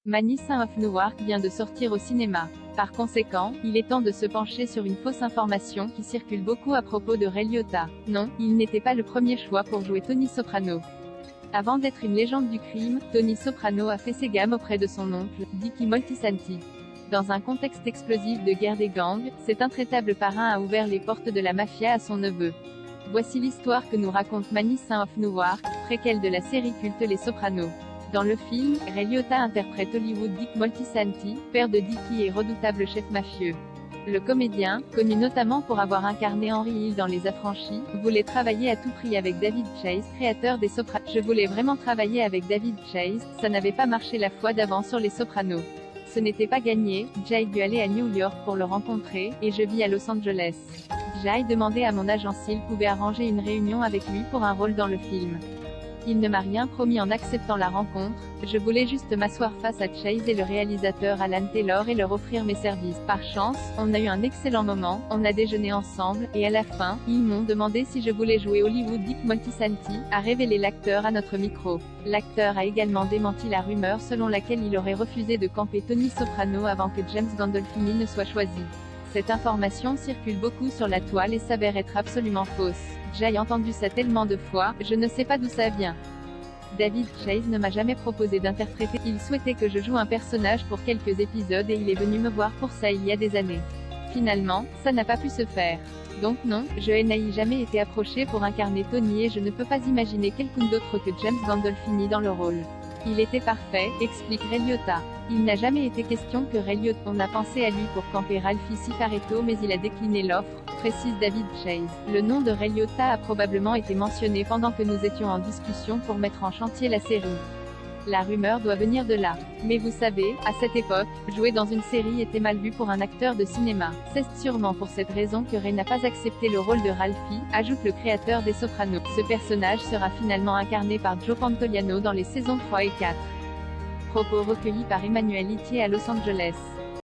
Magnificent of Newark vient de sortir au cinéma. Par conséquent, il est temps de se pencher sur une fausse information qui circule beaucoup à propos de Ray Liotta. Non, il n'était pas le premier choix pour jouer Tony Soprano. Avant d'être une légende du crime, Tony Soprano a fait ses gammes auprès de son oncle, Dickie Moltisanti. Dans un contexte explosif de guerre des gangs, cet intraitable parrain a ouvert les portes de la mafia à son neveu. Voici l'histoire que nous raconte Magnificent of Newark, préquelle de la série culte Les Sopranos. Dans le film, Ray Liotta interprète Hollywood Dick Moltisanti, père de Dickie et redoutable chef mafieux. Le comédien, connu notamment pour avoir incarné Henry Hill dans Les Affranchis, voulait travailler à tout prix avec David Chase, créateur des Sopranos. Je voulais vraiment travailler avec David Chase, ça n'avait pas marché la fois d'avant sur Les Sopranos. Ce n'était pas gagné, j'ai dû aller à New York pour le rencontrer, et je vis à Los Angeles. J'ai demandé à mon agent s'il pouvait arranger une réunion avec lui pour un rôle dans le film. Il ne m'a rien promis en acceptant la rencontre, je voulais juste m'asseoir face à Chase et le réalisateur Alan Taylor et leur offrir mes services. Par chance, on a eu un excellent moment, on a déjeuné ensemble, et à la fin, ils m'ont demandé si je voulais jouer Hollywood Dick Moltisanti, a révélé l'acteur à notre micro. L'acteur a également démenti la rumeur selon laquelle il aurait refusé de camper Tony Soprano avant que James Gandolfini ne soit choisi. Cette information circule beaucoup sur la toile et s'avère être absolument fausse. J'ai entendu ça tellement de fois, je ne sais pas d'où ça vient. David Chase ne m'a jamais proposé d'interpréter, il souhaitait que je joue un personnage pour quelques épisodes et il est venu me voir pour ça il y a des années. Finalement, ça n'a pas pu se faire. Donc non, je n'ai jamais été approché pour incarner Tony et je ne peux pas imaginer quelqu'un d'autre que James Gandolfini dans le rôle. Il était parfait, explique Ray Liotta. Il n'a jamais été question que Ray Liotta. On a pensé à lui pour camper Ralphie Cifaretto mais il a décliné l'offre, précise David Chase. Le nom de Ray Liotta a probablement été mentionné pendant que nous étions en discussion pour mettre en chantier la série. La rumeur doit venir de là. Mais vous savez, à cette époque, jouer dans une série était mal vu pour un acteur de cinéma. C'est sûrement pour cette raison que Ray n'a pas accepté le rôle de Ralphie, ajoute le créateur des Sopranos. Ce personnage sera finalement incarné par Joe Pantoliano dans les saisons 3 et 4. Propos recueillis par Emmanuel Itier à Los Angeles.